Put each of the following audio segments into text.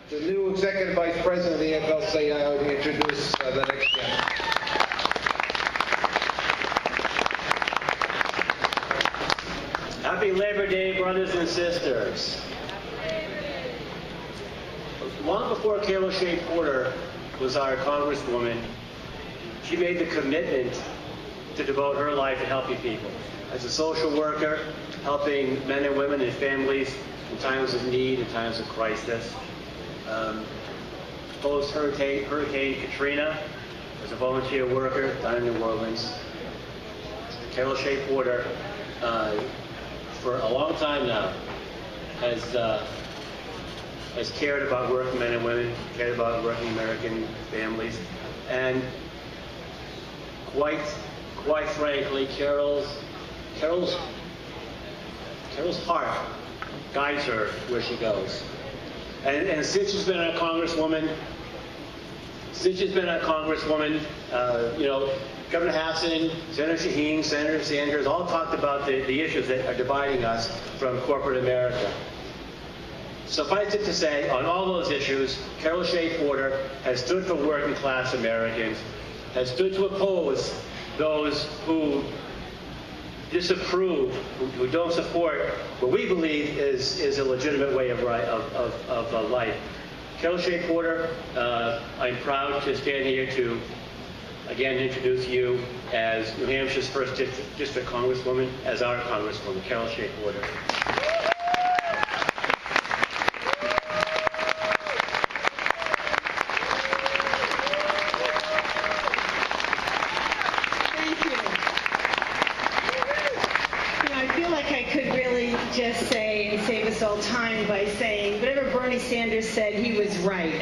the new Executive Vice President of the AFL-CIO to introduce the next gentleman. Happy Labor Day, brothers and sisters. Long before Shea-Porter was our Congresswoman, she made the commitment to devote her life to helping people. As a social worker, helping men and women and families in times of need, in times of crisis. Post Hurricane Katrina, as a volunteer worker down in New Orleans. Shea-Porter, for a long time now, has cared about working men and women, cared about working American families, and quite frankly, Carol's heart guides her where she goes. And since she's been a Congresswoman, you know, Governor Hassan, Senator Shaheen, Senator Sanders all talked about the issues that are dividing us from corporate America. Suffice it to say, on all those issues, Shea-Porter has stood for working class Americans, has stood to oppose those who disapprove, who don't support what we believe is a legitimate way of life. Shea-Porter, I'm proud to stand here to again introduce you as New Hampshire's first district Congresswoman, as our Congresswoman, Shea-Porter. Just say and save us all time by saying whatever Bernie Sanders said, he was right.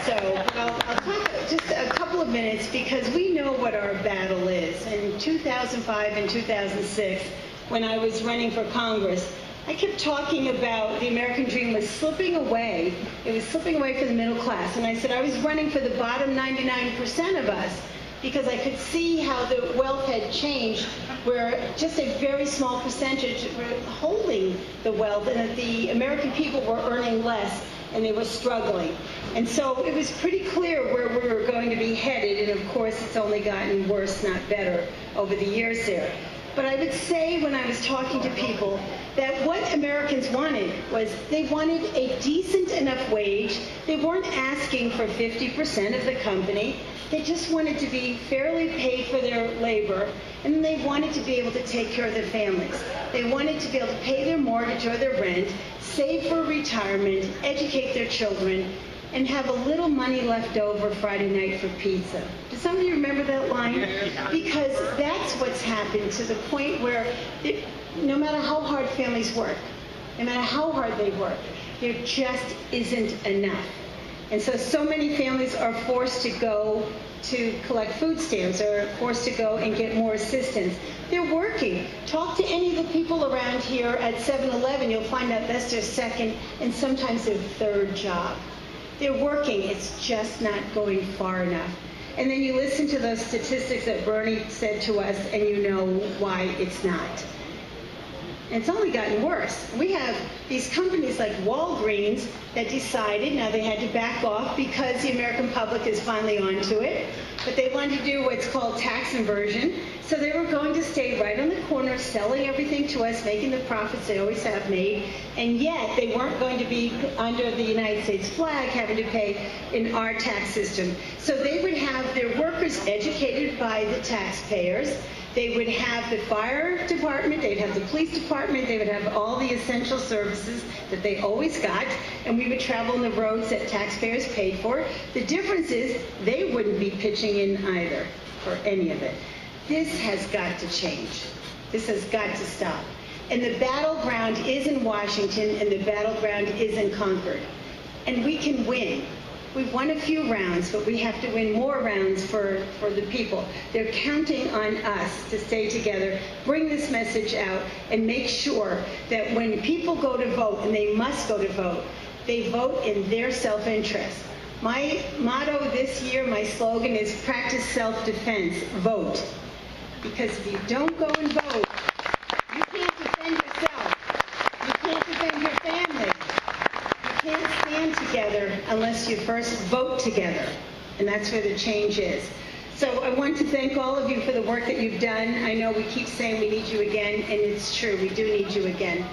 So I'll talk just a couple of minutes because we know what our battle is. In 2005 and 2006, when I was running for Congress, I kept talking about the American dream was slipping away. It was slipping away from the middle class. And I said I was running for the bottom 99% of us, because I could see how the wealth had changed, where just a very small percentage were holding the wealth, and that the American people were earning less, and they were struggling. And so it was pretty clear where we were going to be headed, and of course it's only gotten worse, not better, over the years there. But I would say when I was talking to people that what Americans wanted was they wanted a decent enough wage. They weren't asking for 50% of the company. They just wanted to be fairly paid for their labor, and they wanted to be able to take care of their families. They wanted to be able to pay their mortgage or their rent, save for retirement, educate their children, and have a little money left over Friday night for pizza. Does somebody remember that line? Because that's what's happened to the point where no matter how hard families work, no matter how hard they work, there just isn't enough. And so many families are forced to go to collect food stamps or forced to go and get more assistance. They're working. Talk to any of the people around here at 7-Eleven. You'll find out that's their second and sometimes their third job. They're working. It's just not going far enough. And then you listen to those statistics that Bernie said to us, and you know why it's not. And it's only gotten worse. We have these companies like Walgreens that decided, now they had to back off because the American public is finally onto it, but they wanted to do what's called tax inversion. So they were going to stay right on the corner, selling everything to us, making the profits they always have made, and yet they weren't going to be under the United States flag, having to pay in our tax system. So they would have their workers educated by the taxpayers. They would have the fire department, they'd have the police department, they would have all the essential services that they always got, and we would travel on the roads that taxpayers paid for. The difference is they wouldn't be pitching in either for any of it. This has got to change. This has got to stop. And the battleground is in Washington, and the battleground is in Concord. And we can win. We've won a few rounds, but we have to win more rounds for the people. They're counting on us to stay together, bring this message out, and make sure that when people go to vote, and they must go to vote, they vote in their self-interest. My motto this year, my slogan is practice self-defense, vote. Because if you don't go and vote, you can't defend yourself. You can't defend your family. You can't stand together first vote together. And that's where the change is. So I want to thank all of you for the work that you've done. I know we keep saying we need you again, and it's true, we do need you again.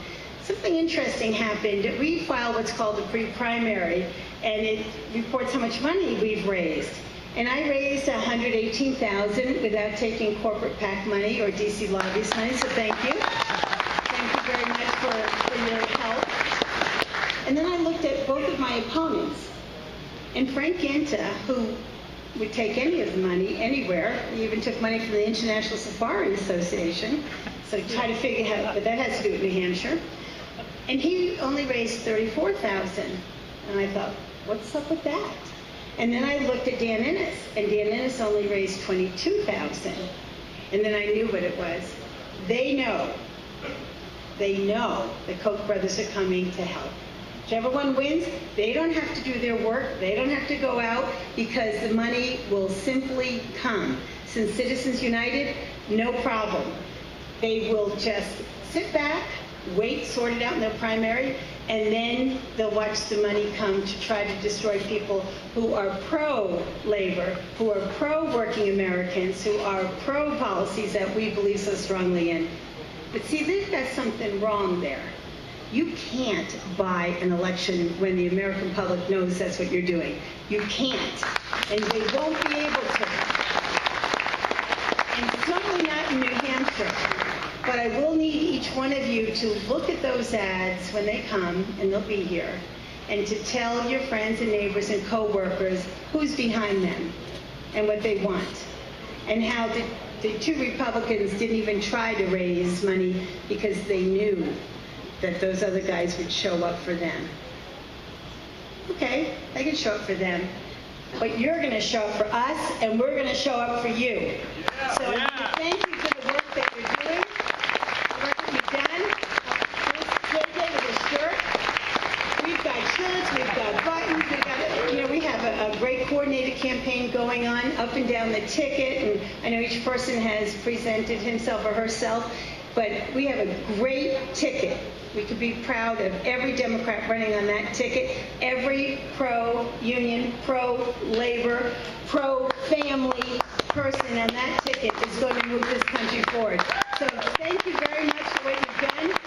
Something interesting happened. We filed what's called a pre-primary, and it reports how much money we've raised. And I raised $118,000 without taking corporate PAC money or DC lobbyist money, so thank you. Thank you very much for your help. And then I looked at both of my opponents. And Frank Ganta, who would take any of the money anywhere, he even took money from the International Safari Association, so try to figure out, but that has to do with New Hampshire. And he only raised $34,000. And I thought, what's up with that? And then I looked at Dan Innes, and Dan Innes only raised $22,000. And then I knew what it was. They know the Koch brothers are coming to help. Whichever one wins, they don't have to do their work. They don't have to go out because the money will simply come. Since Citizens United, no problem. They will just sit back, wait, sort it out in their primary, and then they'll watch the money come to try to destroy people who are pro-labor, who are pro-working Americans, who are pro-policies that we believe so strongly in. But see, they've got something wrong there. You can't buy an election when the American public knows that's what you're doing. You can't. And they won't be able to. And certainly not in New Hampshire. But I will need each one of you to look at those ads when they come, and they'll be here, and to tell your friends and neighbors and co-workers who's behind them and what they want, and how the two Republicans didn't even try to raise money because they knew that those other guys would show up for them. Okay, they can show up for them, but you're going to show up for us, and we're going to show up for you. So I want to thank you for the work that you're doing. We've got shirts, we've got buttons, we have a great coordinated campaign going on up and down the ticket, and I know each person has presented himself or herself, but we have a great ticket. We could be proud of every Democrat running on that ticket. Every pro-union, pro-labor, pro-family person on that ticket is going to move this country forward. So thank you very much for what you've done.